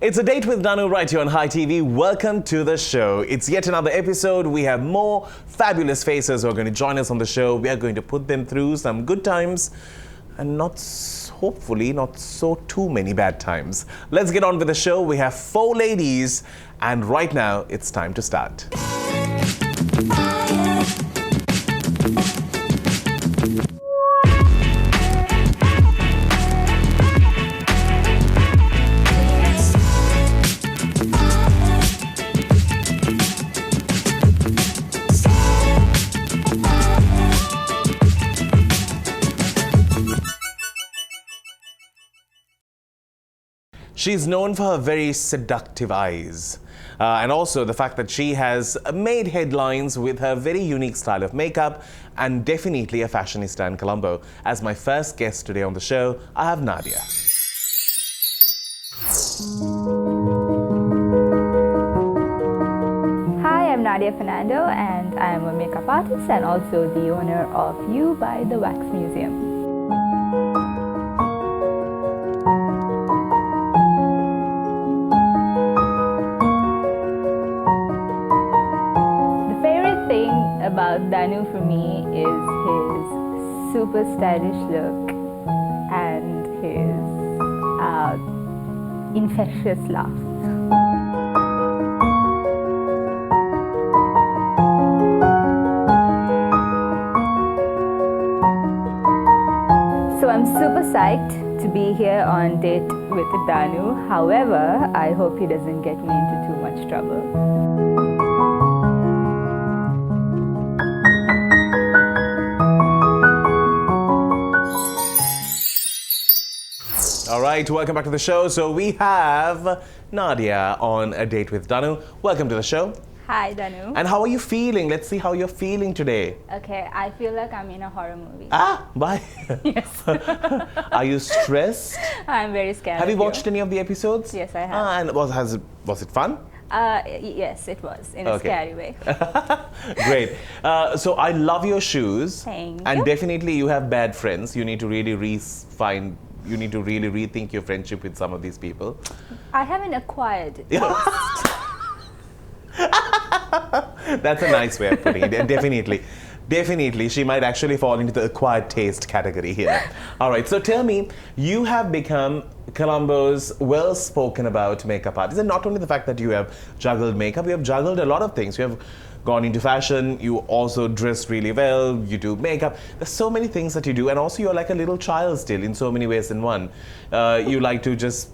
It's a date with Danu right here on High TV. Welcome to the show. It's yet another episode. We have more fabulous faces who are going to join us on the show. We are going to put them through some good times and hopefully not so too many bad times. Let's get on with the show. We have 4 ladies and right now it's time to start. She's known for her very seductive eyes and also the fact that she has made headlines with her very unique style of makeup and definitely a fashionista in Colombo. As my first guest today on the show, I have Nadiya. Hi, I'm Nadiya Fernando and I am a makeup artist and also the owner of You by the Wax Museum. About Danu for me is his super stylish look and his infectious laugh. So I'm super psyched to be here on Date with Danu. However, I hope he doesn't get me into too much trouble. All right, welcome back to the show. So we have Nadiya on A Date with Danu. Welcome to the show. Hi, Danu. And how are you feeling? Let's see how you're feeling today. Okay, I feel like I'm in a horror movie. Why? Yes. Are you stressed? I'm very scared. Have you watched any of the episodes? Yes, I have. And was it fun? Yes, it was, in a scary way. Great. So I love your shoes. Thank and you. Definitely you have bad friends. You need to really you need to really rethink your friendship with some of these people. I haven't acquired taste. That's a nice way of putting it. Definitely, she might actually fall into the acquired taste category here. All right, so tell me, you have become Colombo's well-spoken about makeup artist. And not only the fact that you have juggled makeup, you have juggled a lot of things. You have gone into fashion, you also dress really well, you do makeup. There's so many things that you do, and also you're like a little child still in so many ways in one. You like to just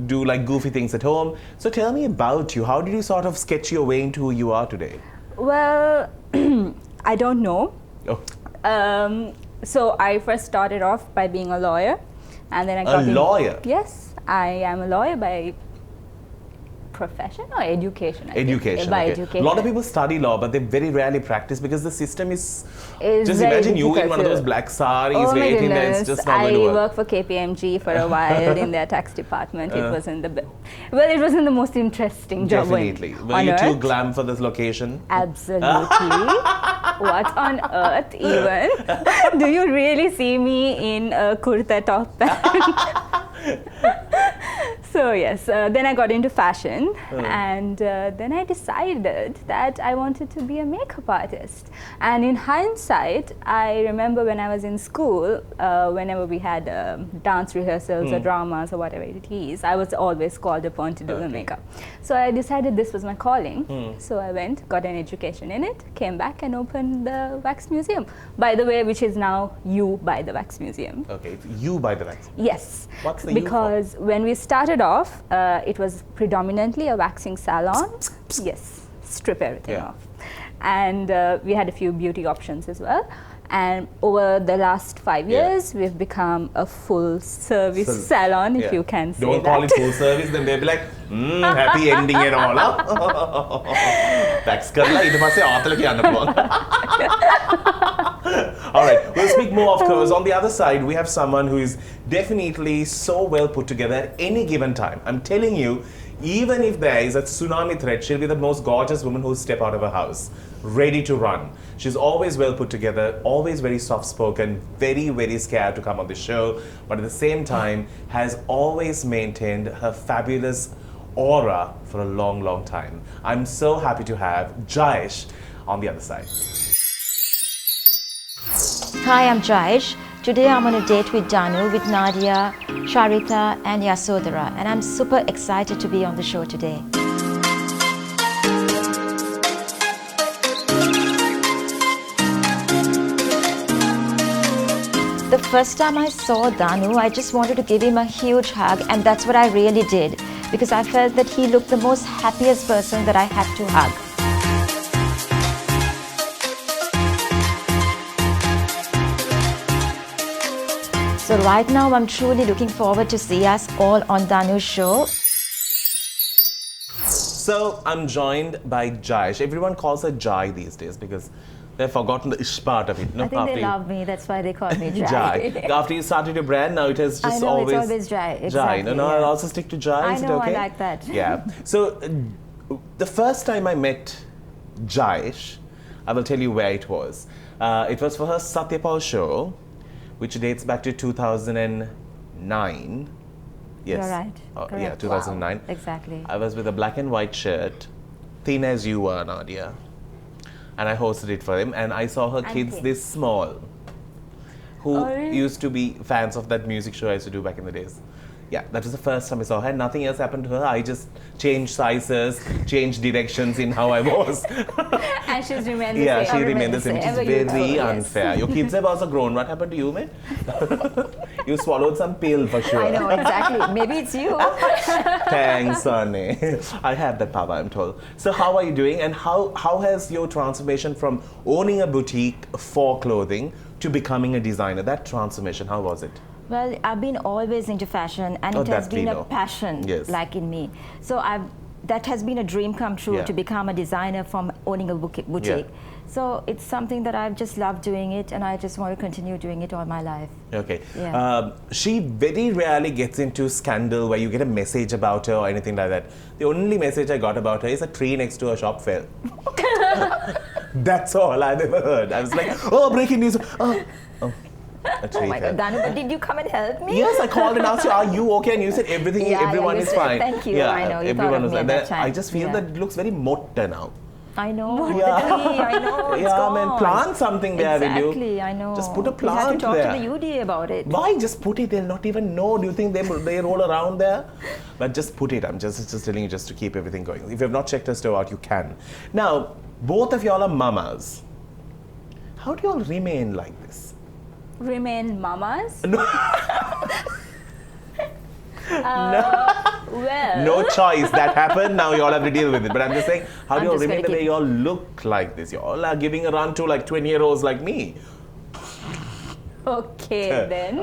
do like goofy things at home. So tell me about you. How did you sort of sketch your way into who you are today? Well, I don't know. Oh. So I first started off by being a lawyer, and then I got a lawyer? Yes, I am a lawyer by profession or education? Education. By okay. education. A lot of people study law, but they very rarely practice because the system is just very imagine you in difficult one of those black saris oh waiting there. It's just not going to I work. worked for KPMG for a while in their tax department. It wasn't the most interesting job. Definitely. Were you too glam for this location? Absolutely. What on earth even? Do you really see me in a kurta top? So yes, then I got into fashion and then I decided that I wanted to be a makeup artist. And in hindsight, I remember when I was in school, whenever we had dance rehearsals or dramas or whatever it is, I was always called upon to do the makeup. So I decided this was my calling. So I went, got an education in it, came back and opened the Wax Museum. By the way, which is now You by the Wax Museum. Okay, it's You by the Wax Museum. Yes. What's the You for? Because when we started off, it was predominantly a waxing salon. Yes, strip everything off. And we had a few beauty options as well. And over the last 5 years, we've become a full service salon, if you can say Don't that. call it full service, then they'll be like, happy ending and all. Tax karla, ඊට පස්සේ ආතල කියන්න පුළුවන්. All right, we'll speak more, of course. On the other side, we have someone who is definitely so well put together at any given time. I'm telling you, even if there is a tsunami threat, she'll be the most gorgeous woman who'll step out of her house, ready to run. She's always well put together, always very soft-spoken, very, very scared to come on the show, but at the same time has always maintained her fabulous aura for a long, long time. I'm so happy to have Jaish on the other side. Hi, I'm Jaish. Today I'm on a date with Danu, with Nadiya, Charitha and Yasodhara, and I'm super excited to be on the show today. The first time I saw Danu, I just wanted to give him a huge hug, and that's what I really did, because I felt that he looked the most happiest person that I had to hug. So right now, I'm truly looking forward to see us all on Danu's show. So I'm joined by Jaish. Everyone calls her Jai these days because they've forgotten the ish part of it. No? I think they love me, that's why they call me Jai. Jai. After you started your brand, now it has just I know, always... it's always Jai. Exactly, Jai. No, yeah. I'll also stick to Jai. I Is know, it okay? I like that. Yeah. So the first time I met Jaish, I will tell you where it was. It was for her Satyapal show, which dates back to 2009. Yes. You're right. Yeah, 2009. Wow. Exactly. I was with a black and white shirt, thin as you were, Nadiya. And I hosted it for them, and I saw her kids this small, who used to be fans of that music show I used to do back in the days. Yeah, that was the first time I saw her. Nothing else happened to her. I just changed sizes, changed directions in how I was. And she's remained the Yeah, same. she remained the same, which is very unfair. Yes. Your kids have also grown. What happened to you, man? You swallowed some pill for sure. I know, exactly. Maybe it's you. Thanks, Sonny. I have that power, I'm told. So how are you doing, and how has your transformation from owning a boutique for clothing to becoming a designer, that transformation, how was it? Well, I've been always into fashion, and it has been a passion, like in me. So that has been a dream come true, to become a designer from owning a boutique. Yeah. So it's something that I've just loved doing it, and I just want to continue doing it all my life. Okay. Yeah. She very rarely gets into scandal where you get a message about her or anything like that. The only message I got about her is a tree next to her shop fell. That's all I've ever heard. I was like, oh, breaking news. Oh, a tree Oh my God, Danu, but did you come and help me? Yes, I called and asked you, are you okay? And you said everyone is fine. Thank you. I know, you thought of me at that time. I just feel that it looks very motta now. I know. Yeah. I know. It's Yeah, gone. man, plant something there, will you? Exactly, I know. Just put a plant there. You have to talk there. to the UDA about it. Why? Just put it. They'll not even know. Do you think they roll around there? But just put it. I'm just telling you, just to keep everything going. If you have not checked her store out, you can. Now, both of y'all are mamas. How do y'all remain like this? Remain mamas? No. Well, No choice. That happened. Now you all have to deal with it. But I'm just saying, how do you all just remain the gonna way you all look like this? You all are giving a run to like 20-year-olds like me. okay then.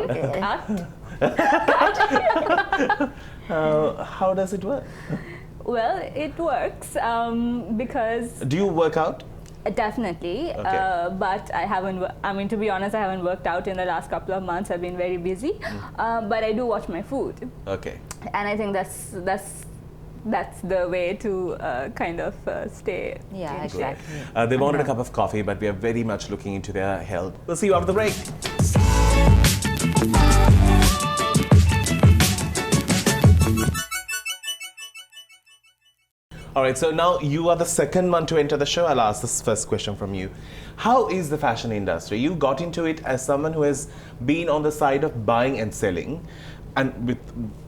How does it work? Well, it works because Do you work out? definitely, but I haven't. I mean, to be honest, I haven't worked out in the last couple of months. I've been very busy, but I do watch my food. Okay. And I think that's the way to kind of stay. Yeah, in shape. exactly. They wanted a cup of coffee, but we are very much looking into their health. We'll see you after the break. All right, so now you are the second one to enter the show. I'll ask this first question from you. How is the fashion industry? You got into it as someone who has been on the side of buying and selling, and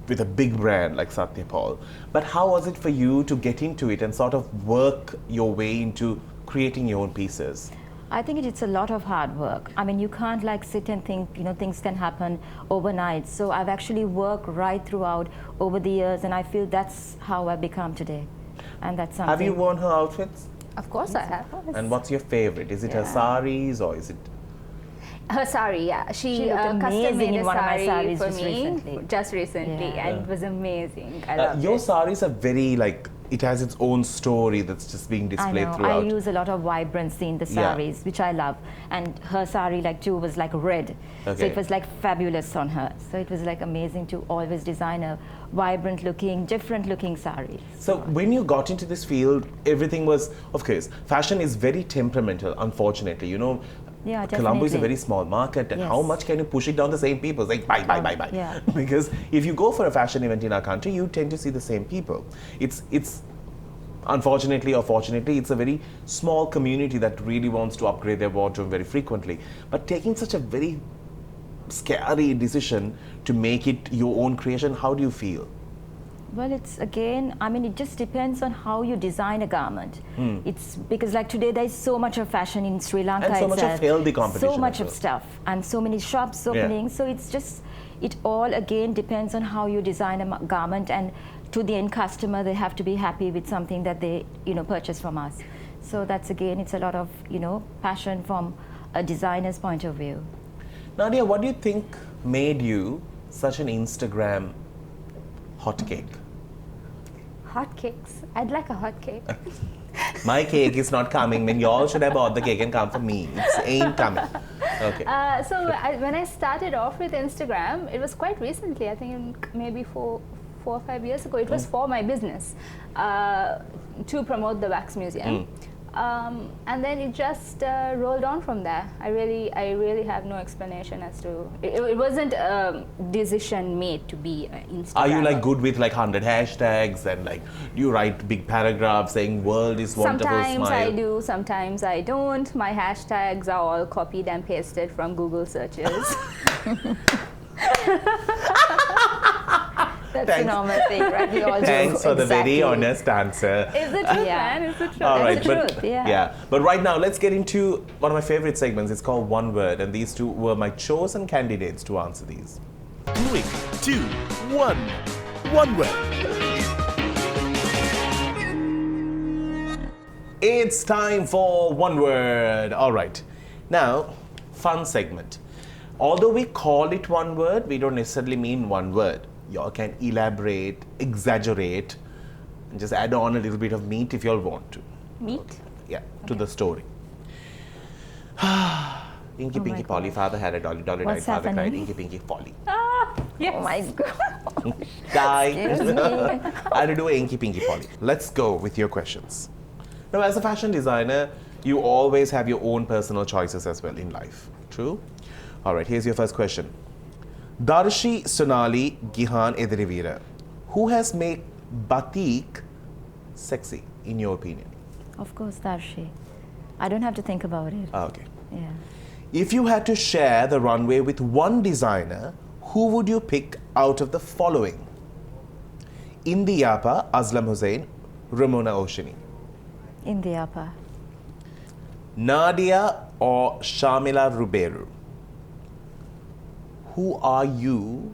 with a big brand like Satyapal. But how was it for you to get into it and sort of work your way into creating your own pieces? I think it's a lot of hard work. I mean, you can't like sit and think, things can happen overnight. So I've actually worked right throughout over the years, and I feel that's how I've become today. And that's something. Have you worn her outfits? Of course, I have. And what's your favorite? Is it her saris or is it? Her sari, yeah. She looked custom amazing made in a one of my sari saris for just me recently. just recently, Yeah. and it was amazing. I loved Your it. saris are very it has its own story that's just being displayed I know. throughout. I use a lot of vibrancy in the saris, which I love. And her sari too was like red. So it was like fabulous on her. So it was like amazing to always design a vibrant looking, different looking sari. So when you got into this field, everything was, of course, fashion is very temperamental, unfortunately. Yeah, Colombo is a definitely. very small market, and Yes. how much can you push it down the same people? It's like buy. Yeah. Because if you go for a fashion event in our country, you tend to see the same people. It's unfortunately or fortunately, it's a very small community that really wants to upgrade their wardrobe very frequently. But taking such a very scary decision to make it your own creation, how do you feel? Well, it's again, I mean, it just depends on how you design a garment. It's because like today there's so much of fashion in Sri Lanka And so much of itself. healthy competition So much as of well. stuff and so many shops opening. So it's just, it all again depends on how you design a garment, and to the end customer, they have to be happy with something that they, purchase from us. So that's again, it's a lot of, passion from a designer's point of view. Nadiya, what do you think made you such an Instagram hotcake? Hotcakes. I'd like a hot cake. My cake is not coming. When y'all should have bought the cake and come for me. It ain't coming. Okay. When I started off with Instagram, it was quite recently. I think maybe 4 or 5 years ago. It was for my business to promote the wax museum. And then it just rolled on from there. I really have no explanation as to it wasn't a decision made to be Instagram. Are you like good with like 100 hashtags and like you write big paragraphs saying world is wonderful, Sometimes smile? I do, sometimes I don't. My hashtags are all copied and pasted from Google searches. That's Thanks. a normal thing, right? We all do. Thanks for the very Exactly. honest answer. It's the truth, Yeah. man. It's the truth. All right, the but truth, yeah. But right now, let's get into one of my favorite segments. It's called One Word, and these two were my chosen candidates to answer these. 3, 2, 1. One word. It's time for One Word. All right. Now, fun segment. Although we call it one word, we don't necessarily mean one word. Y'all can elaborate, exaggerate, and just add on a little bit of meat if y'all want to. Meat? Yeah, to the story. Inky Oh my Pinky Polly, God. father had a dolly, dolly died, What's father cried, happening? Inky Pinky Polly. Yes. Oh my God. Die. Excuse me. I had to do a Inky Pinky Polly. Let's go with your questions. Now, as a fashion designer, you always have your own personal choices as well in life. True? All right, here's your first question. Darshi Sonali Gihan Edirivira. Who has made batik sexy, in your opinion? Of course, Darshi. I don't have to think about it. Okay. Yeah. If you had to share the runway with one designer, who would you pick out of the following? Indi Yapa, Aslam Hussain, Ramona Oshini. In the upper. Nadiya or Shamila Ruberu? Who are you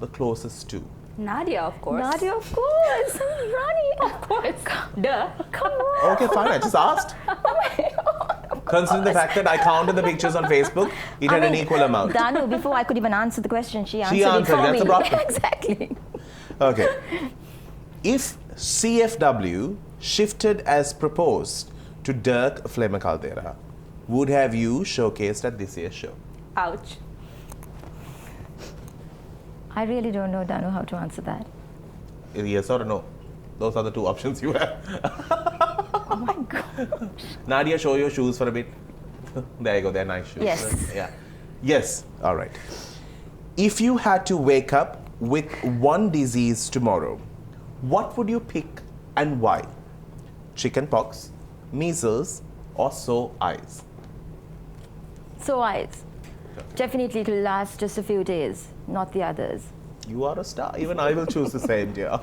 the closest to? Nadia, of course. Nadia, of course. Rani, of course. Duh. come on. Okay, fine, I just asked. Considering the fact that I counted the pictures on Facebook, it had an equal amount. Danu, before I could even answer the question, she answered it answered, for that's me. the problem. Exactly. Okay. If CFW shifted as proposed to Dirk Flema Caldera, would have you showcased at this year's show? Ouch. I really don't know, Danu, how to answer that. Yes or no? Those are the two options you have. Oh my God. Nadia, show your shoes for a bit. There you go, they're nice shoes. Yes. Yeah. Yes, all right. If you had to wake up with one disease tomorrow, what would you pick and why? Chicken pox, measles, or sore eyes? So eyes. Definitely it will last just a few days, not the others. You are a star. Even I will choose the same, dear.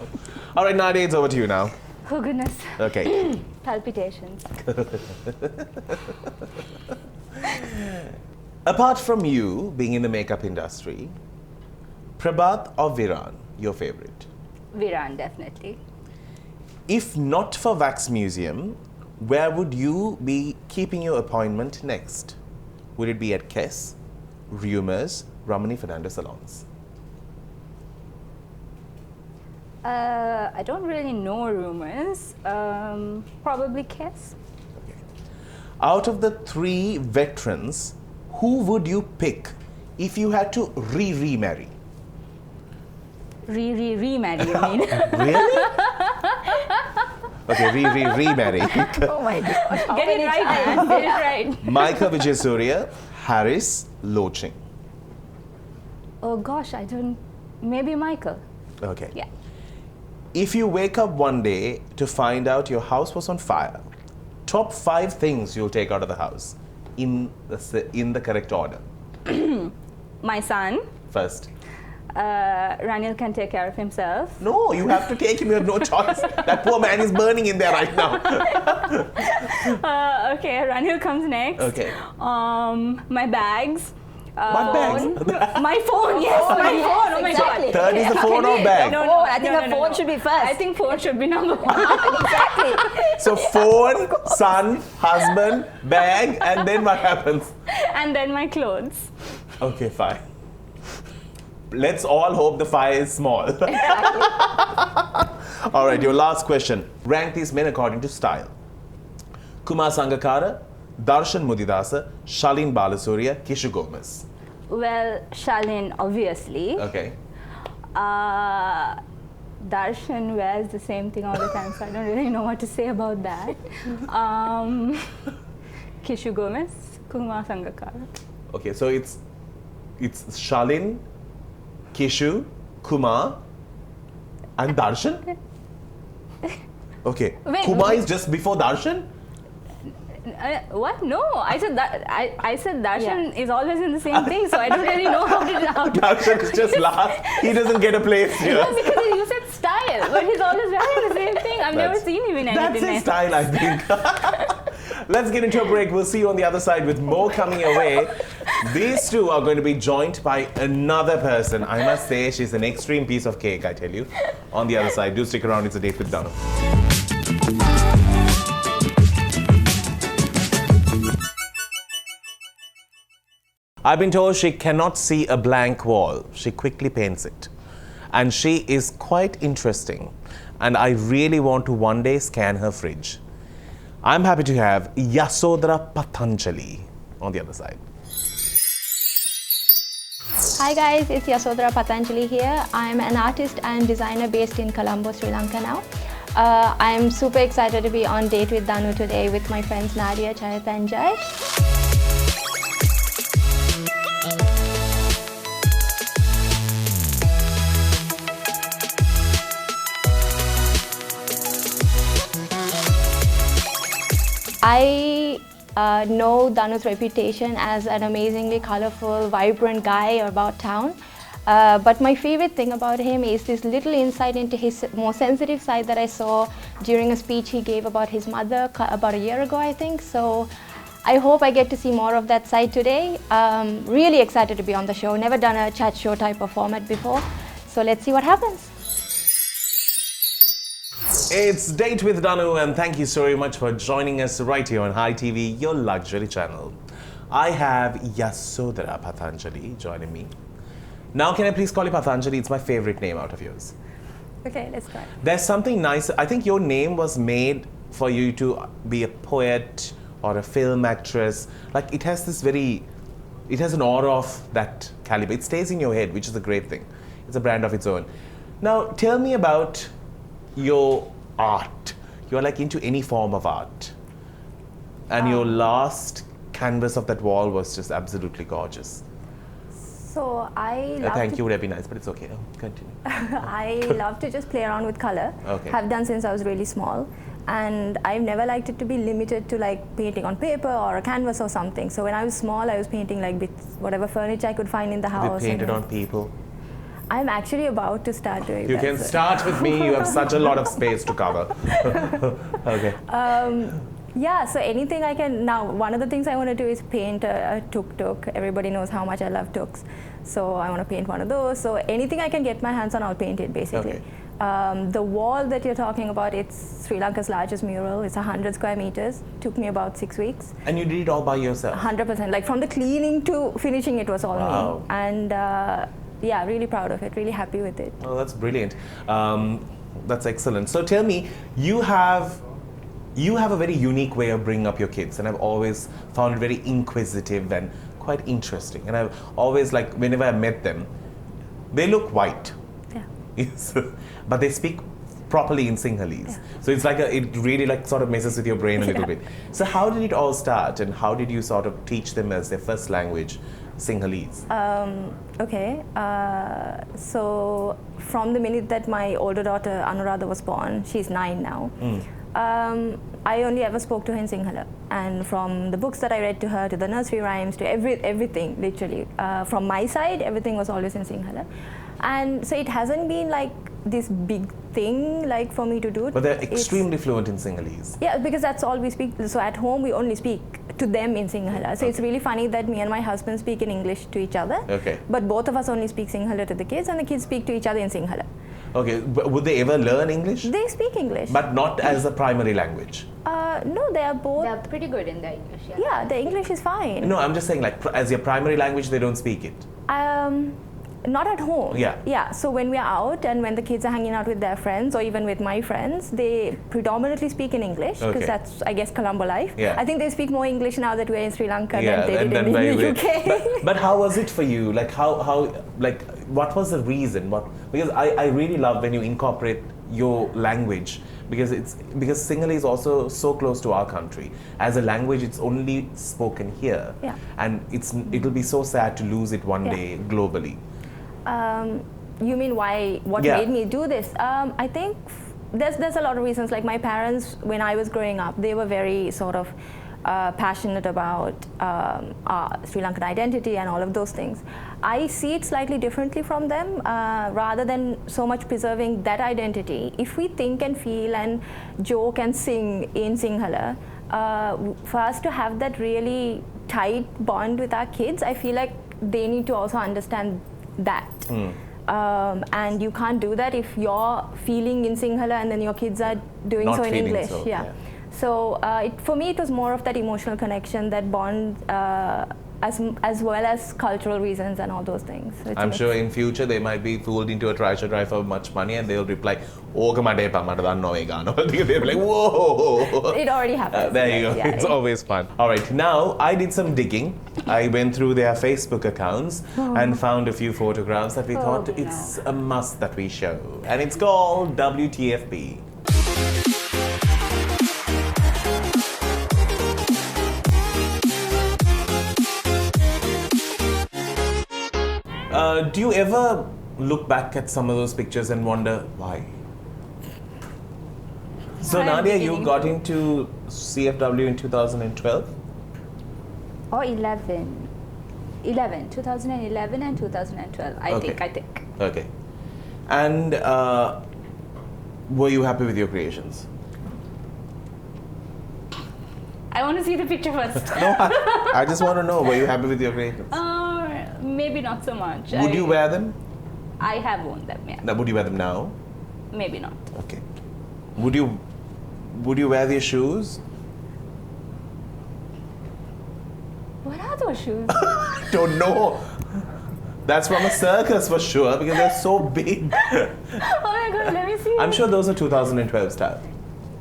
All right, Nadia, it's over to you now. Oh, goodness. Okay. Palpitations. Apart from you being in the makeup industry, Prabhat or Viran, your favorite? Viran, definitely. If not for Wax Museum, where would you be keeping your appointment next? Would it be at Kess, Rumors, Ramani Fernando salons? I don't really know rumors. Probably Kiss. Okay. Out of the three veterans, who would you pick if you had to remarry? Remarry, you mean? Really? Okay, remarry. Oh my God. Get it right, man. Get it right. Micah Vijayasuriya, Harris Loching. Oh gosh, I don't. Maybe Michael. Okay. Yeah. If you wake up one day to find out your house was on fire, top 5 things you'll take out of the house in the correct order. My son. First. Ranil can take care of himself. No, you have to take him. You have no choice. That poor man is burning in there right now. Okay, Ranil comes next. Okay. My bags. What bags? My phone, yes, my phone. Oh my Exactly. God. Third is the phone or bag? No, I think her phone should be first. I think phone should be number 1. Exactly. So phone, son, husband, bag, and then what happens? And then my clothes. Okay, fine. Let's all hope the fire is small. All right, your last question. Rank these men according to style. Kumar Sangakkara, Darshan Mudidasa, Shalin Balasuriya, Kishu Gomez. Well, Shalin, obviously. Okay. Darshan wears the same thing all the time, so I don't really know what to say about that. Kishu Gomez, Kumar Sangakkara. Okay, so it's Shalin, Kishu, Kumar, and Darshan? Okay. Wait, Kumar wait. is just before Darshan? What? No, I said that. I said Darshan is always in the same thing, so I don't really know how to. Darshan is just last. He doesn't get a place here. No, because you said style, but he's always wearing the same thing. I've never seen him in anything. That's his style, I think. Let's get into a break. We'll see you on the other side with more coming away. These two are going to be joined by another person. I must say, she's an extreme piece of cake, I tell you. On the other side, do stick around. It's a date with Danu. I've been told she cannot see a blank wall. She quickly paints it. And she is quite interesting. And I really want to one day scan her fridge. I'm happy to have Yasodhara Pathanjali on the other side. Hi guys, it's Yasodhara Pathanjali here. I'm an artist and designer based in Colombo, Sri Lanka now. I'm super excited to be on Date with Danu today with my friends Nadiya, Charitha and Jaish. I know Danu's reputation as an amazingly colorful, vibrant guy about town. But my favorite thing about him is this little insight into his more sensitive side that I saw during a speech he gave about his mother about a year ago, I think. So I hope I get to see more of that side today. Really excited to be on the show. Never done a chat show type of format before. So let's see what happens. It's Date with Danu, and thank you so very much for joining us right here on High TV, your luxury channel. I have Yasodhara Pathanjali joining me. Now, can I please call you Pathanjali? It's my favorite name out of yours. Okay, let's try. There's something nice. I think your name was made for you to be a poet or a film actress. Like, it has an aura of that caliber. It stays in your head, which is a great thing. It's a brand of its own. Now, tell me about your art. You're like into any form of art. And your last canvas of that wall was just absolutely gorgeous. So I love Thank to, you would have been nice, but it's okay. Continue. I love to just play around with color. Okay. Have done since I was really small, and I've never liked it to be limited to like painting on paper or a canvas or something. So when I was small, I was painting like bits, whatever furniture I could find in the You house. painted on people. I'm actually about to start doing You that. can start with me. You have such a lot of space to cover. Okay. Yeah, so anything I can, now one of the things I want to do is paint a tuk-tuk. Everybody knows how much I love tuks. So I want to paint one of those. So anything I can get my hands on, I'll paint it basically. Okay. The wall that you're talking about, it's Sri Lanka's largest mural. It's 100 square meters. Took me about 6 weeks. And you did it all by yourself? 100%. Like from the cleaning to finishing, it was all Wow. me. And yeah, really proud of it. Really happy with it. Oh, that's brilliant. That's excellent. So tell me, you have a very unique way of bringing up your kids, and I've always found it very inquisitive and quite interesting. And I've always, like, whenever I met them, they look white. Yeah. Yes. But they speak properly in Sinhalese. So it's like it really like sort of messes with your brain a little bit. So how did it all start, and how did you sort of teach them as their first language, Sinhalese? Okay, so from the minute that my older daughter Anuradha was born, she's 9 now, I only ever spoke to her in Sinhala. And from the books that I read to her, to the nursery rhymes, to everything, literally, from my side, everything was always in Sinhala. And so it hasn't been like this big thing like for me to do. But they're extremely fluent in Sinhalese. Yeah, because that's all we speak. So at home we only speak to them in Sinhala. So it's really funny that me and my husband speak in English to each other. Okay. But both of us only speak Sinhala to the kids, and the kids speak to each other in Sinhala. Okay, but would they ever learn English? They speak English. But not as a primary language. No, they are both. They're pretty good in their English. Yeah, the English is fine. No, I'm just saying like as your primary language, they don't speak it. Not at home. Yeah. Yeah. So when we are out and when the kids are hanging out with their friends or even with my friends, they predominantly speak in English because Okay. that's, I guess, Colombo life. Yeah. I think they speak more English now that we're in Sri Lanka Yeah, than they did in very the weird. UK. But how was it for you? Like how like what was the reason? Because I really love when you incorporate your language because Sinhalese is also so close to our country. As a language, it's only spoken here. Yeah. And it'll be so sad to lose it one Yeah. day globally. You mean what Yeah. made me do this? I think there's a lot of reasons. Like my parents, when I was growing up, they were very sort of passionate about Sri Lankan identity and all of those things. I see it slightly differently from them. Rather than so much preserving that identity, if we think and feel and joke and sing in Sinhala, for us to have that really tight bond with our kids, I feel like they need to also understand that. And you can't do that if you're feeling in Sinhala and then your kids are doing Not so in feeling English. so, Yeah. yeah. So for me, it was more of that emotional connection, that bond, as well as cultural reasons and all those things. So it's a I'm mix. sure in future they might be fooled into a treasure drive for much money and they'll reply, "Oka mate pa mata dannawa e gaana." They'll be like, "Whoa!" It already happens. There you go. Yeah. It's always fun. All right, now I did some digging. I went through their Facebook accounts and found a few photographs that we thought it's a must that we show. And it's called WTFP. Do you ever look back at some of those pictures and wonder why? So I'm Nadiya, you beginning got to. into CFW in 2012? Or 2011 and 2012, I Okay. think. Okay. And were you happy with your creations? I want to see the picture first. No, I just want to know, were you happy with your creations? Maybe not so much. Would you wear them? I have worn them, yeah. Would you wear them now? Maybe not. Okay. Would you wear these shoes? What are those shoes? Don't know. That's from a circus for sure because they're so big. Oh my god, let me see. I'm sure those are 2012 style.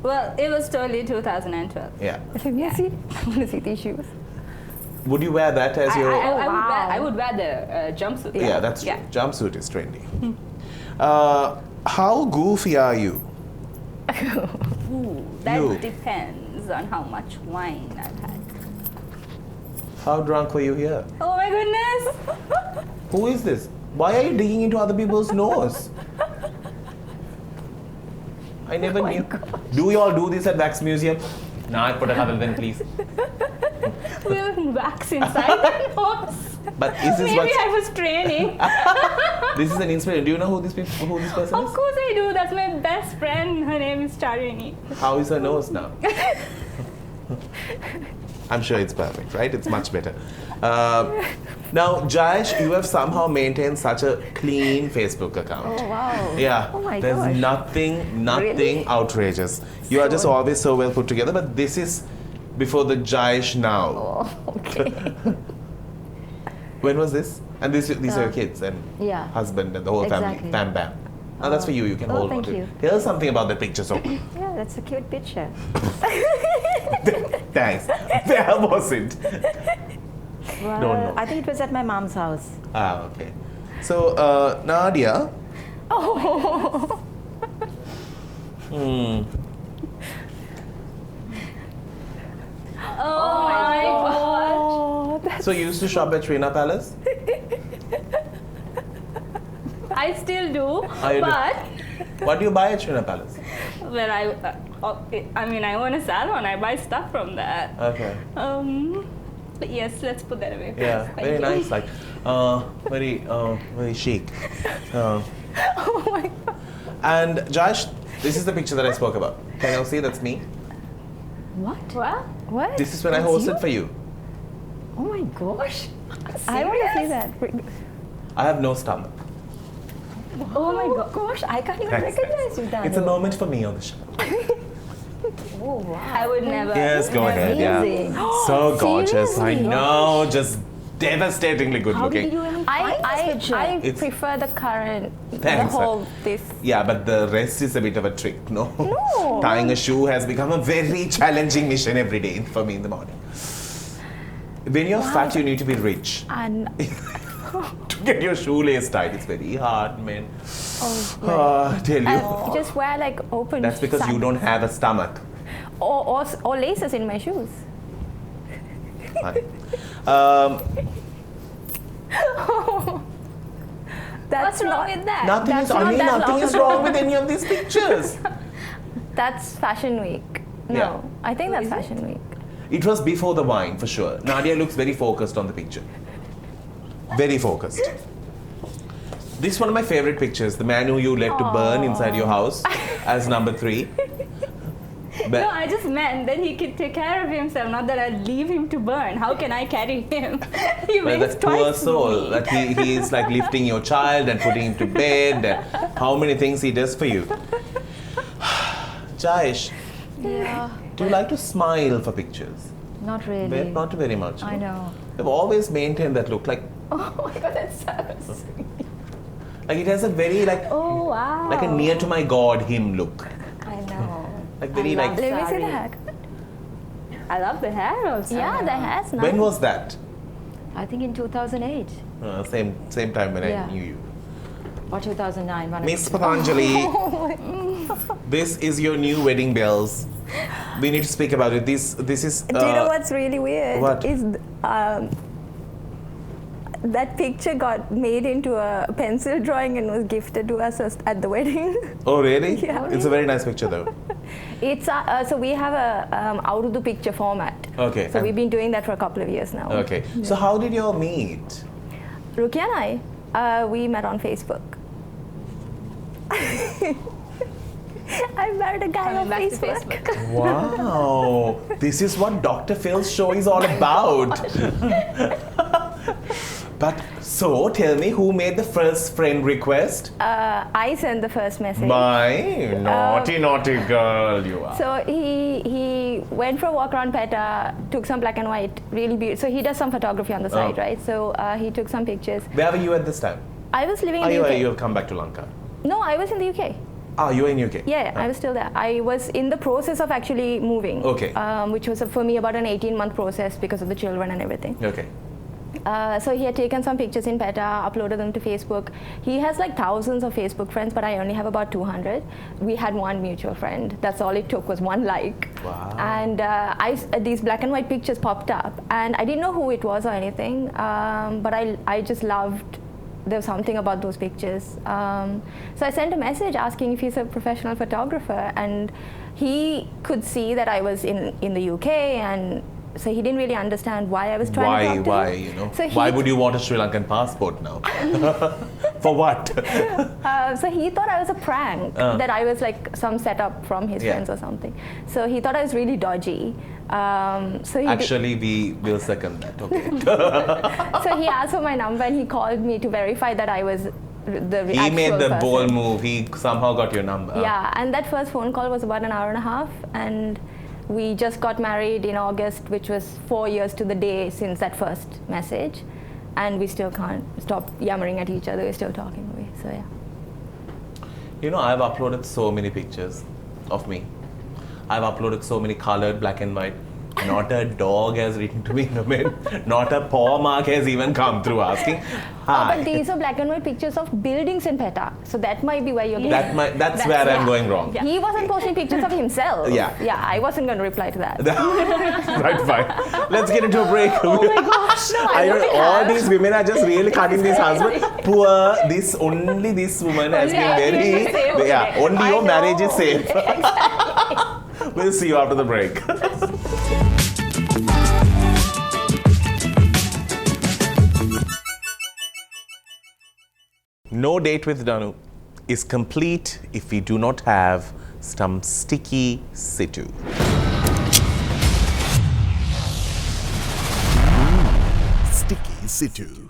Well, it was totally 2012. Yeah. Let me see. I want to see these shoes. Would you wear that as your... I would wear the jumpsuit. Yeah, that's true. Yeah. Jumpsuit is trendy. How goofy are you? Ooh, that You. depends on how much wine I've had. How drunk were you here? Oh my goodness! Who is this? Why are you digging into other people's nose? I never knew. Do you all do this at Wax Museum? Nah, put a couple then, please. We have wax inside the nose. But is this Maybe what's... I was training. This is an inspiration. Do you know who this person Of is? course I do. That's my best friend. Her name is Charini. How is her nose now? I'm sure it's perfect, right? It's much better. Now, Jaish, you have somehow maintained such a clean Facebook account. Oh, wow. Yeah, Oh my there's gosh. nothing Really? outrageous. You are just always so well put together, but this is before the Jaish now. Oh, okay. When was this? And these are your kids and Yeah. husband and the whole family. Exactly. Bam, bam. Now that's for you. You can Oh, hold on thank to it. you. Tell us something about that picture. So, Yeah, that's a cute picture. thanks. Where was it? Well, Don't know. I think it was at my mom's house. Ah, okay. So, Nadiya. Oh my god. So you used to shop at Srina Palace? I still do, you do? but What do you buy at Srina Palace? when I own a salon, I buy stuff from there. Okay. But yes, let's put that away. Yeah, Thank very you. nice, like very chic. Oh my god. And Jaish, this is the picture that I spoke about. Can you see that's me? What? What? This is when I That's hosted you? for you. Oh my gosh. I want to see that. I have no stomach. Oh my gosh, I can't even Thanks, recognize you, Danu. It's a moment for me on the show. Oh wow. I would never. Yes, go ahead. Yeah. Amazing. So gorgeous. I Seriously? know, just devastatingly good How looking. did you even find this picture? I It's- prefer the current, Thanks. the whole this. Yeah, but the rest is a bit of a trick, no? No. Tying a shoe has become a very challenging mission every day for me in the morning. When you're fat, you need to be rich. And To get your shoelace tied, it's very hard, man. Tell you. just wear like open. That's because you sandals. don't have a stomach. Or laces in my shoes. Fine. That's What's wrong with that? Nothing That's is, not that nothing long is ago. wrong with any of these pictures. That's Fashion Week. No, Yeah. I think that's Fashion Week. It was before the wine, for sure. Nadiya looks very focused on the picture. Very focused. This is one of my favorite pictures. The man who you let to burn inside your house as number 3. But No, I just meant that he could take care of himself, not that I'd leave him to burn. How can I carry him? He well, weighs that poor twice soul, me. that he is like lifting your child and putting him to bed. And how many things he does for you. Jaish, Yeah. do you like to smile for pictures? Not really. Not very much. I know. I've always maintained that look. Like Oh my god, that's so sweet. it has a very like Oh wow. like a near to my God him look. I know. Like very I like. love Let me see Sorry. the hair. I love the hair also. Yeah, the hair's nice. When was that? I think in 2008 Same time when Yeah. I knew you. or 2009. one of Miss the two. Patanjali, this is your new wedding bells. We need to speak about it. This is. Do you know what's really weird? what? Is that picture got made into a pencil drawing and was gifted to us at the wedding. Oh really? Yeah. It's a very nice picture though. It's so we have a out of the picture format. Okay. So we've been doing that for a couple of years now. Okay. So how did you all meet? Rukia and I, we met on Facebook. I met a guy on Coming back to Facebook. Facebook. Wow. This is what Dr. Phil's show is all about. But so tell me, who made the first friend request? I sent the first message. My naughty girl you are. So he went for a walk around PETA, took some black and white, really beautiful. So he does some photography on the side, right? So he took some pictures. Where were you at this time? I was living in You the UK. have come back to Lanka. No, I was in the UK. Ah, you were in UK. Yeah, I was still there. I was in the process of actually moving. Okay. Which was for me about an 18-month process because of the children and everything. Okay. So he had taken some pictures in PETA, uploaded them to Facebook. He has like thousands of Facebook friends, but I only have about 200. We had one mutual friend. That's all it took was one like. Wow. And these black and white pictures popped up, and I didn't know who it was or anything, but I just loved. There was something about those pictures. So I sent a message asking if he's a professional photographer, and he could see that I was in the UK, and so he didn't really understand why I was trying to talk to him. You know? So Why would you want a Sri Lankan passport now? For what? So he thought I was a prank, that I was like some setup from his friends or something. So he thought I was really dodgy. So he Actually, we will second that. Okay. so he asked for my number and he called me to verify that I was the He actual made the person. bold move. He somehow got your number. Yeah, and that first phone call was about an hour and a half, and we just got married in August, which was 4 years to the day since that first message, and we still can't stop yammering at each other. We're still talking away. So yeah. You know, I've uploaded so many pictures of me. I've uploaded so many colored black and white. Not a dog has written to me in a mail. Not a paw mark has even come through asking, hi. But these are black and white pictures of buildings in Petta. So that might be where you're getting. That's where I'm going wrong. He wasn't posting pictures of himself. Yeah. Yeah, I wasn't going to reply to that. Right, fine. Let's get into a break. Oh my gosh. No, I don't all have. these women are just really cutting this husband. Poor, only this woman has been very, only your marriage is safe. We'll see you after the break. No date with Danu is complete if we do not have some sticky situ. Sticky situ.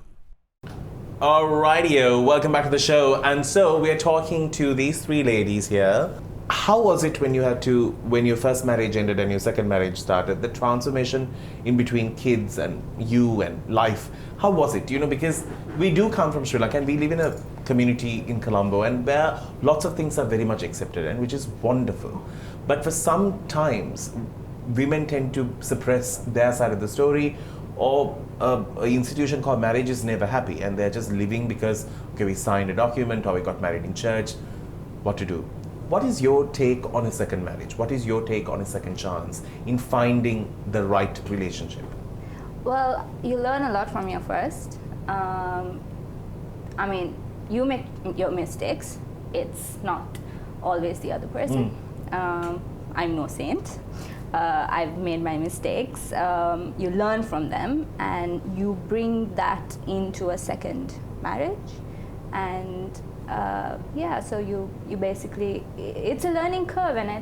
Alrighty, welcome back to the show. And so we are talking to these three ladies here. How was it when your first marriage ended and your second marriage started? The transformation in between kids and you and life. How was it? Because we do come from Sri Lanka and we live in a community in Colombo and where lots of things are very much accepted and which is wonderful. But for some times, women tend to suppress their side of the story, or an institution called marriage is never happy and they're just living because, okay, we signed a document or we got married in church. What to do? What is your take on a second marriage? What is your take on a second chance in finding the right relationship? Well, you learn a lot from your first. You make your mistakes. It's not always the other person. I'm no saint. I've made my mistakes. You learn from them and you bring that into a second marriage. And so you basically, it's a learning curve, and I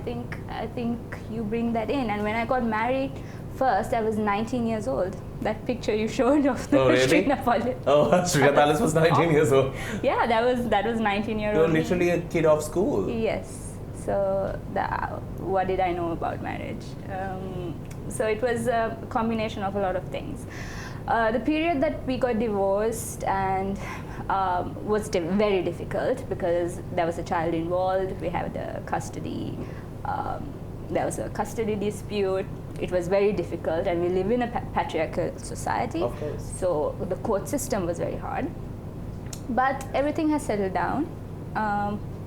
think you bring that in. And when I got married first, I was 19 years old. That picture you showed of the Srina Palace. Oh, Srina Palace was 19 years old. Yeah, that was 19-year-old. You're literally a kid off school. Yes. So what did I know about marriage? So it was a combination of a lot of things. The period that we got divorced and was very difficult because there was a child involved. We had a custody. There was a custody dispute. It was very difficult, and we live in a patriarchal society. Of course. So the court system was very hard. But everything has settled down.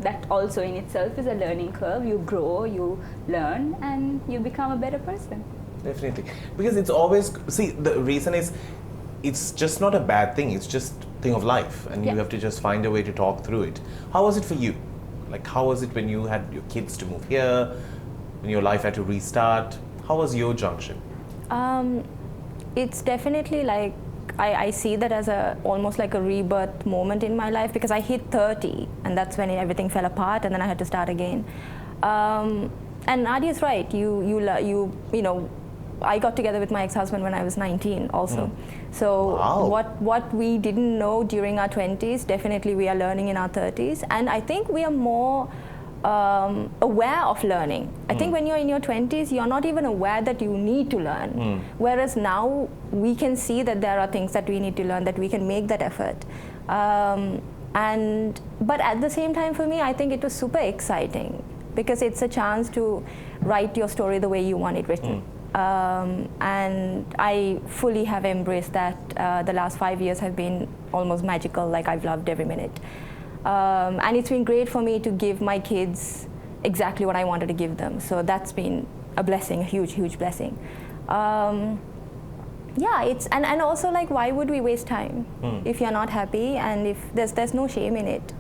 That also in itself is a learning curve. You grow, you learn, and you become a better person. Definitely. Because it's always, the reason is, it's just not a bad thing, it's just a thing of life, and you have to just find a way to talk through it. How was it for you? Like, how was it when you had your kids to move here, when your life had to restart? How was your junction? It's definitely like, I see that as almost like a rebirth moment in my life, because I hit 30 and that's when everything fell apart and then I had to start again. And Nadiya's right, I got together with my ex-husband when I was 19 also. So what we didn't know during our 20s, definitely we are learning in our 30s. And I think we are more aware of learning. I think when you're in your 20s, you're not even aware that you need to learn. Whereas now we can see that there are things that we need to learn, that we can make that effort. But at the same time, for me, I think it was super exciting because it's a chance to write your story the way you want it written. And I fully have embraced that. The last 5 years have been almost magical, like I've loved every minute. And it's been great for me to give my kids exactly what I wanted to give them. So that's been a blessing, a huge, huge blessing. It's and also like, why would we waste time if you're not happy, and if there's no shame in it.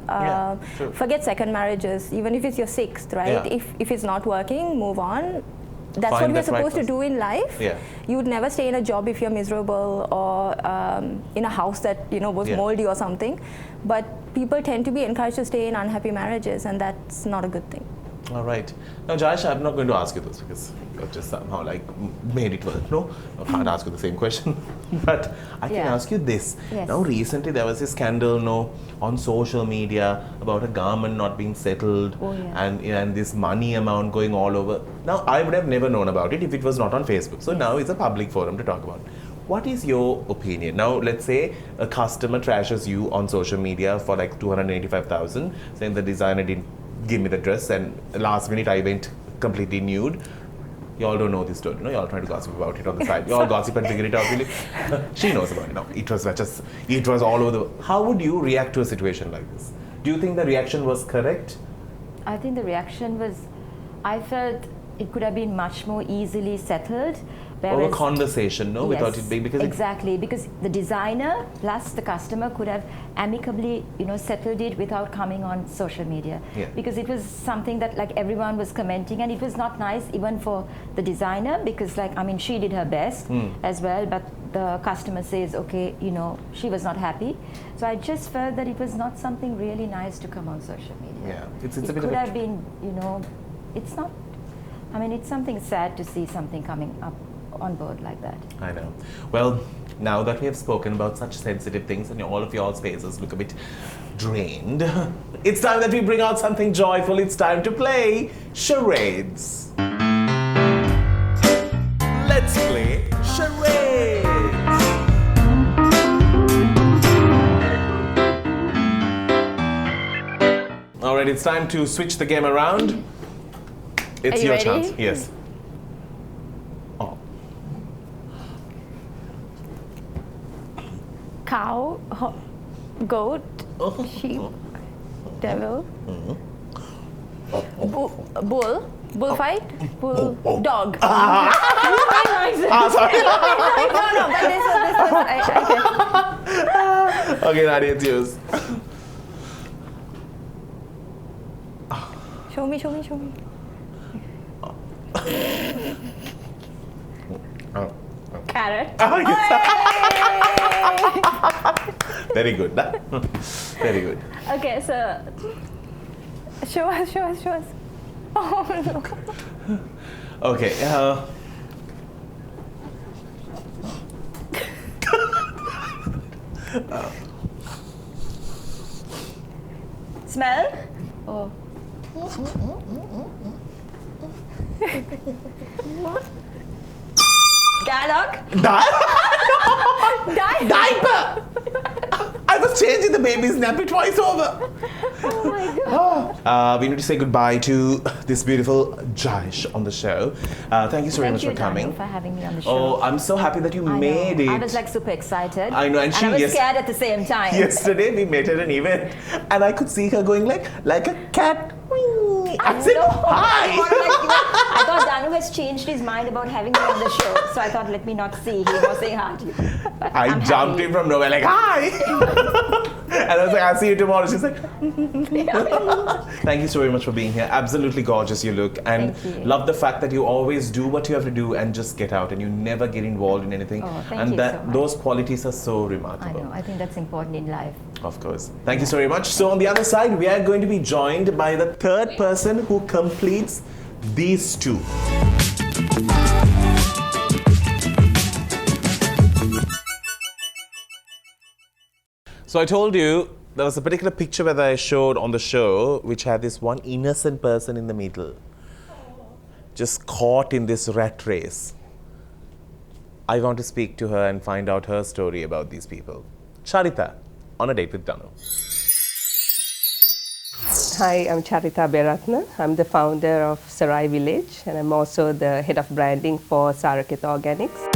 Forget second marriages, even if it's your sixth, right? If it's not working, move on. That's what we're supposed to do in life. You would never stay in a job if you're miserable, or in a house that was moldy or something. But people tend to be encouraged to stay in unhappy marriages, and that's not a good thing. All right. Now, Jaish, I'm not going to ask you this because you just somehow made it work. No, I can't ask you the same question. But I can ask you this. Yes. Now, recently there was a scandal, on social media about a garment not being settled, and this money amount going all over. Now, I would have never known about it if it was not on Facebook. So now it's a public forum to talk about. What is your opinion? Now, let's say a customer trashes you on social media for like Y'all don't know this story, no? Y'all trying to gossip about it on the side. Y'all gossip and figure it out, really. She knows about it now. It was all over the... How would you react to a situation like this? Do you think the reaction was correct? I think the reaction was, I felt it could have been much more easily settled. Over conversation, no? Yes, Without it being... Because exactly, because the designer plus the customer could have amicably, settled it without coming on social media. Yeah. Because it was something that like everyone was commenting, and it was not nice even for the designer, because she did her best as well, but the customer says, okay, she was not happy. So I just felt that it was not something really nice to come on social media. Yeah, it's it a bit could of a... have been, it's not, it's something sad to see something coming up on board like that. I know. Well, now that we have spoken about such sensitive things and all of y'all's faces look a bit drained, it's time that we bring out something joyful. It's time to play charades. Let's play charades. All right, it's time to switch the game around. It's Are you your ready? chance. Yes. Oh. Cow, goat, sheep, devil, bullfight, dog. Sorry. No, but this one. Okay, Nadiya, it's yours. Show me. Carrot. Oh, yes. Very good. Very good. Okay, so show us. Oh no. Okay. Smell? Oh. Dialogue? Diaper! I was changing the baby's nappy twice over. Oh my god. We need to say goodbye to this beautiful Jaish on the show. Thank you so very much for coming. Thank you, Danu, for having me on the show. Oh, I'm so happy that you I made know. it. I was super excited. I know, and she I was scared at the same time. Yesterday we met at an event, and I could see her going like a cat. I said, hi! I thought Danu has changed his mind about having me on the show, so I thought, let me not see him or say hi to you. But I jumped in from nowhere like, hi! And I was like, I'll see you tomorrow. She's like, thank you so very much for being here. Absolutely gorgeous you look. And Thank you. love the fact that you always do what you have to do and just get out, and you never get involved in anything. Oh, thank and you so much. those qualities are so I remarkable. know, I think that's important in life. Of course. Thank you so very much. So on the other side, we are going to be joined by the third person who completes these two. So I told you there was a particular picture that I showed on the show which had this one innocent person in the middle, just caught in this rat race. I want to speak to her and find out her story about these people. Charitha, on a date with Danu. Hi, I'm Charitha Abeyratne. I'm the founder of Sarai Village, and I'm also the head of branding for Sarakit Organics.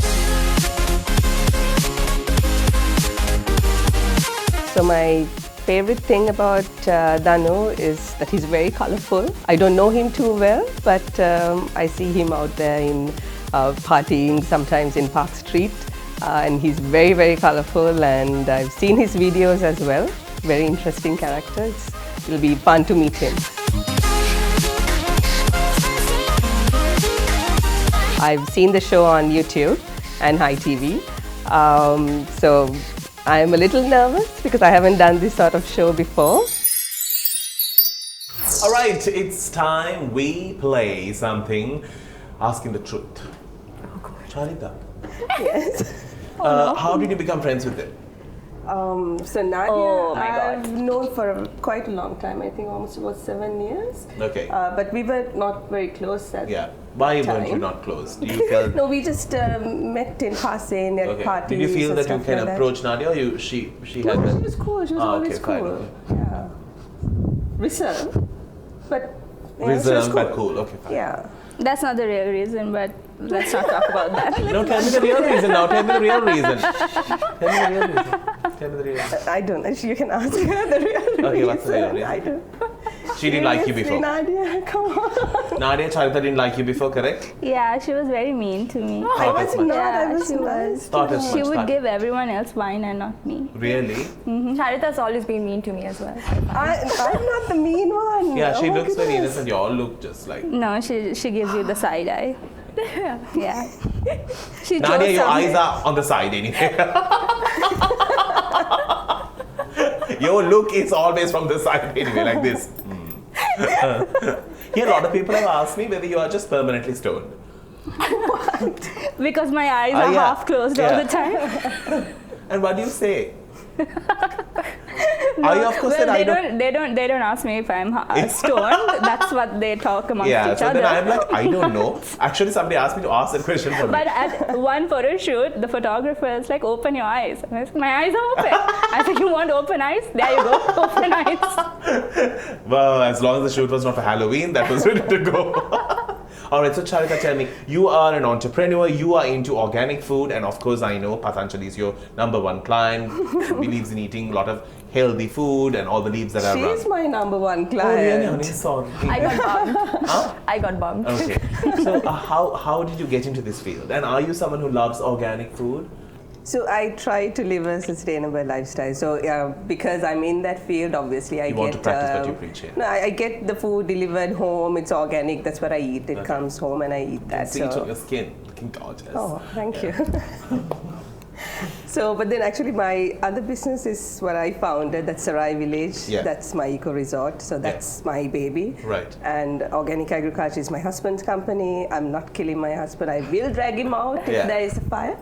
So my favorite thing about Danu is that he's very colorful. I don't know him too well, but I see him out there in partying, sometimes in Park Street, and he's very, very colorful, and I've seen his videos as well. Very interesting character. It'll be fun to meet him. I've seen the show on YouTube and High TV, so I'm a little nervous because I haven't done this sort of show before. All right, it's time we play something, asking the truth. Oh, God. Charitha, Yes. how did you become friends with them? So Nadiya, Oh my God. I've known for quite a long time. I think almost about 7 years. Okay. But we were not very close at Yeah. Why weren't you time. not close? Do you feel? No, we just met in passing at Okay. parties. Did you feel and that you stuff can like approach Nadiya, or she No, had that? she was cool. She was Ah, always okay, fine, cool. okay. Yeah. Reserved, but yeah, she was Reserved cool. but cool. Okay, fine. Yeah. That's not the real reason, but let's not talk about that. No, tell me the real reason now. Tell me the real reason. Tell me the real reason. Tell me the real reason. I don't know. You can ask her the real reason. Okay, what's the real reason? I don't. She didn't like you before. Nadia, come on. Nadia, Charitha didn't like you before, correct? Yeah, she was very mean to me. Thought as much. Yeah, I was she nice. Thought as She much. would Thought- give everyone else wine and not me. Really? Charitha's always been mean to me as well. I'm not the mean one. Yeah, she Oh my looks very goodness. innocent. You all look just like. No, she gives you the side eye. Yeah. She Nadia, throws your some- eyes are on the side anyway. Your look is always from the side anyway, like this. Here, a lot of people have asked me whether you are just permanently stoned. Because my eyes are yeah. half closed all Yeah. the time. And what do you say? I of course said Well, I don't. they don't ask me if I'm stoned. That's what they talk amongst Yeah, each so other. then I'm like, I don't know. Actually, somebody asked me to ask that question for me. But at one photo shoot, the photographer is like, open your eyes. And I was like, my eyes are open. I said, you want open eyes? There you go, open eyes. Well, as long as the shoot was not for Halloween, that was ready to go. All right, so Charitha, tell me, you are an entrepreneur, you are into organic food, and of course I know Pathanjali is your #1 client, believes in eating a lot of healthy food and all the leaves that are around. She's my #1 Oh, client. really, honey? Sorry. I got bummed. Huh? I got bummed. Okay. So how did you get into this field? And are you someone who loves organic food? So I try to live a sustainable lifestyle. So because I'm in that field, obviously I You get. want to practice what you preach here. No, I get the food delivered home. It's organic. That's what I eat. It comes home and I eat that. See it on your skin, looking gorgeous. Oh, thank you. So, but then actually my other business is what I founded, that's Sarai Village. Yeah. That's my eco resort. So that's my baby. Right. And organic agriculture is my husband's company. I'm not killing my husband. I will drag him out Yeah. if there is a fire.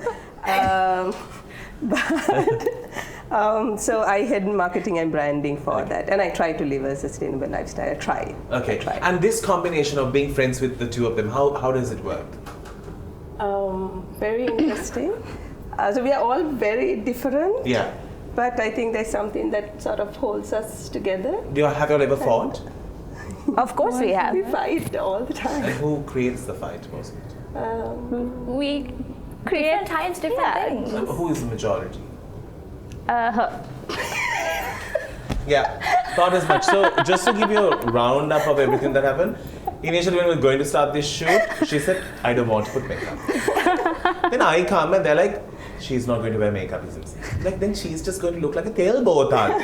So I head marketing and branding for that. And I try to live a sustainable lifestyle. I try. Okay. I try. And this combination of being friends with the two of them, how does it work? Very interesting. So we are all very different. Yeah. But I think there's something that sort of holds us together. Have you all ever fought? Of course we have. We fight all the And time. who creates the fight mostly? We create Different times, different things. Who is the majority? her. Yeah, thought as much. So just to give you a roundup of everything that happened, initially when we were going to start this shoot, she said, I don't want to put makeup. Then I come and they're like, she's not going to wear makeup. Like, then she's just going to look like a tailbotan.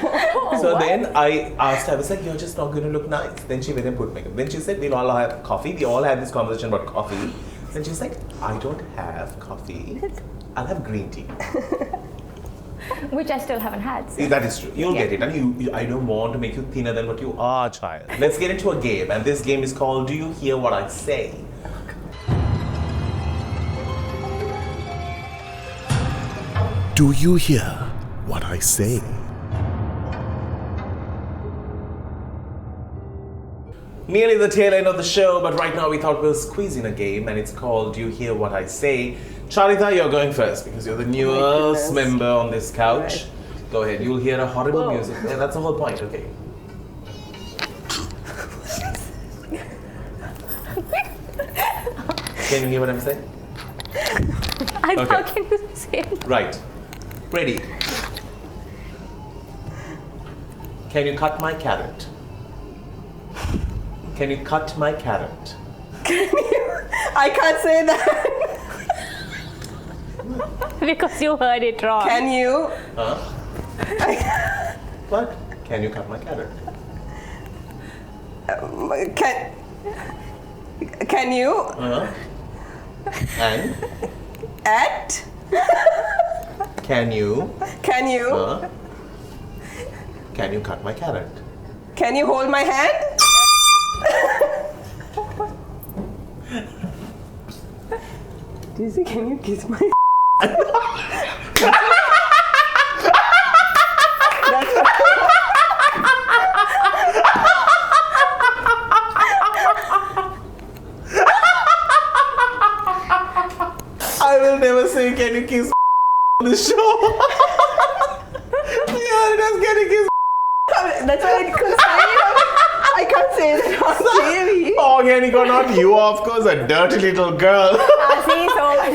So then I asked her, I was like, you're just not going to look nice. Then she went and put makeup. Then she said, we'll all have coffee. We all had this conversation about coffee. Then she's like, I don't have coffee. I'll have green tea. Which I still haven't had. So. See, that is true. You'll get it. And I don't want to make you thinner than what you are, child. Let's get into a game. And this game is called Do You Hear What I Say? Do you hear what I say? Nearly the tail end of the show, but right now we thought we'll squeeze in a game, and it's called Do You Hear What I Say? Charitha, you're going first because you're the newest member on this couch. Go ahead. You'll hear a horrible music. Yeah, that's the whole point. Okay. Can you hear what I'm saying? I'm Okay. talking to the same. Right. Ready. Can you cut my carrot? Can you cut my carrot? I can't say that. Because you heard it wrong. Can you? Huh? What? Can you cut my carrot? Can you? And? At? Can you? Can you? Can you cut my carrot? Can you hold my hand? Do you say, can you kiss my? I will never say can you kiss on the show. Yeah, it was can you kiss. That's why I couldn't say it. I I can't say that on TV. Organic or not, you are, of course, a dirty little girl. See, so much.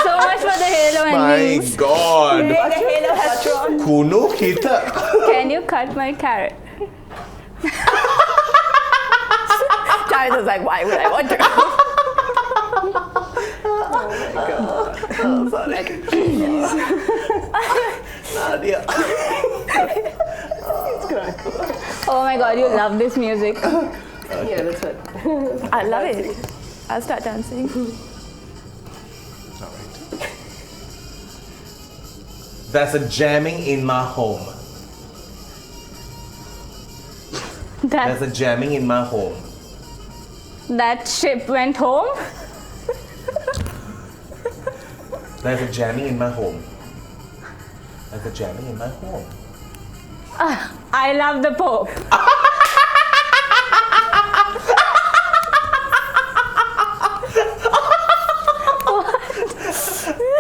So much for the halo and My wings. God. The halo has drawn. Kuno kita. Can you cut my carrot? Charitha's like, why would I want to? Oh, sorry. Nadiya. Oh my god, you love this music. Yeah, that's what. I love it. I'll start dancing. Alright. There's a jamming in my home. There's a jamming in my home. That ship went home. There's a jamming in my home. There's a jamming in my home. I love the Pope.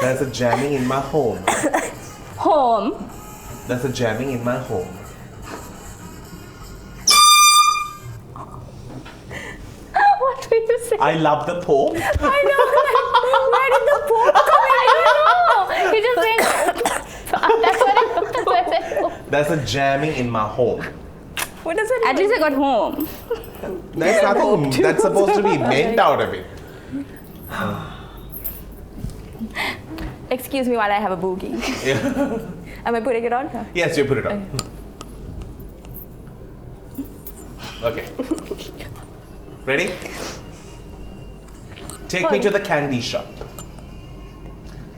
There's a jamming in my home. Home. There's a jamming in my home. What did you say? I love the Pope. I know. Where did the Pope come in? I don't know. He just saying. That's what I said. There's a jamming in my home. What does it At least I got home. There's nothing that's supposed to be meant out of it. Excuse me while I have a boogie. Yeah. Am I putting it on? Yes, you put it on. Okay. Ready? Take me to the candy shop.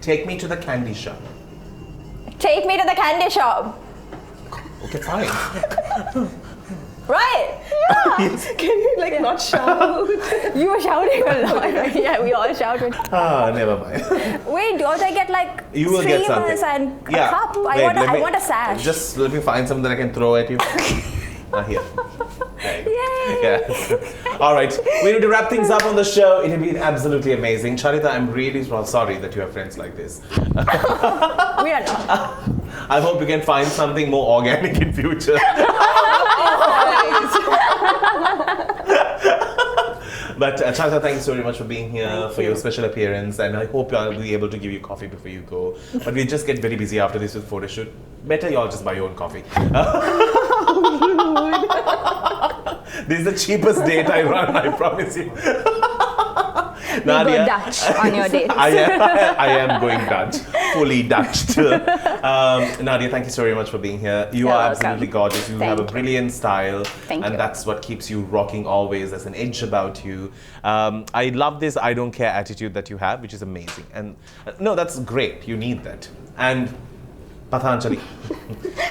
Take me to the candy shop. Take me to the candy shop. Okay, fine. Right? Can you not shout? You were shouting a lot. Yeah, we all shouted. Ah, never mind. Wait, don't I get like You will get something. streamers and a Yeah. cup? Wait, I let me- want a sash. Just let me find something that I can throw at you. Here. There you go. Yeah. All right. We need to wrap things up on the show. It has been absolutely amazing. Charitha, I'm really sorry that you have friends like this. We are not. I hope you can find something more organic in future. But Charitha, thank you so very much for being here, for your special appearance, and I hope I'll be able to give you coffee before you go. But we just get very busy after this with photo shoot. Better y'all just buy your own coffee. This is the cheapest date I run, I promise you. You go Dutch on your dates. I am going Dutch, fully Dutched. Nadiya, thank you so very much for being here. You You're are welcome. absolutely gorgeous. You have a Thank you. brilliant style, Thank and you. that's what keeps you rocking always. There's an edge about you. I love this I don't care attitude that you have, which is amazing. And no, that's great. You need that. And Pathanjali,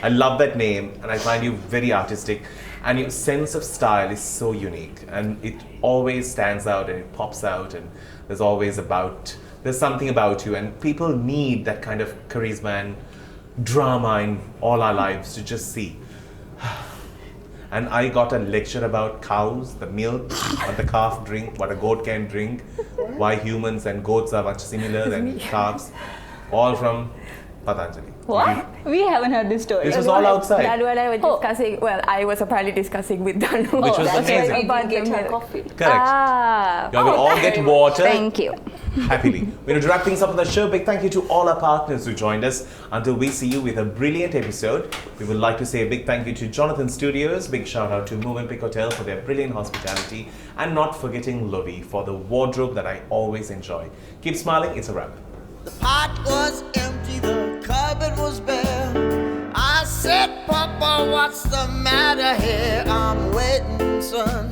I love that name, and I find you very artistic. And your sense of style is so unique, and it always stands out and it pops out, and there's something about you, and people need that kind of charisma and drama in all our lives to just see. And I got a lecture about cows, the milk, what the calf drink, what a goat can drink, why humans and goats are much similar than calves, all from Pathanjali. What? We haven't heard this story. This was all outside. Danu and I were discussing, well, I was apparently discussing with Danu. Which was amazing. About the milk. coffee. Correct. Ah. You will all get water. Thank you. Happily. We're going to wrap things up on the show. Big thank you to all our partners who joined us. Until we see you with a brilliant episode, we would like to say a big thank you to Jonathan Studios. Big shout out to Movenpick Hotel for their brilliant hospitality. And not forgetting Lovi for the wardrobe that I always enjoy. Keep smiling. It's a wrap. The pot was empty, the cupboard was bare. I said, Papa, what's the matter here? I'm waiting, son.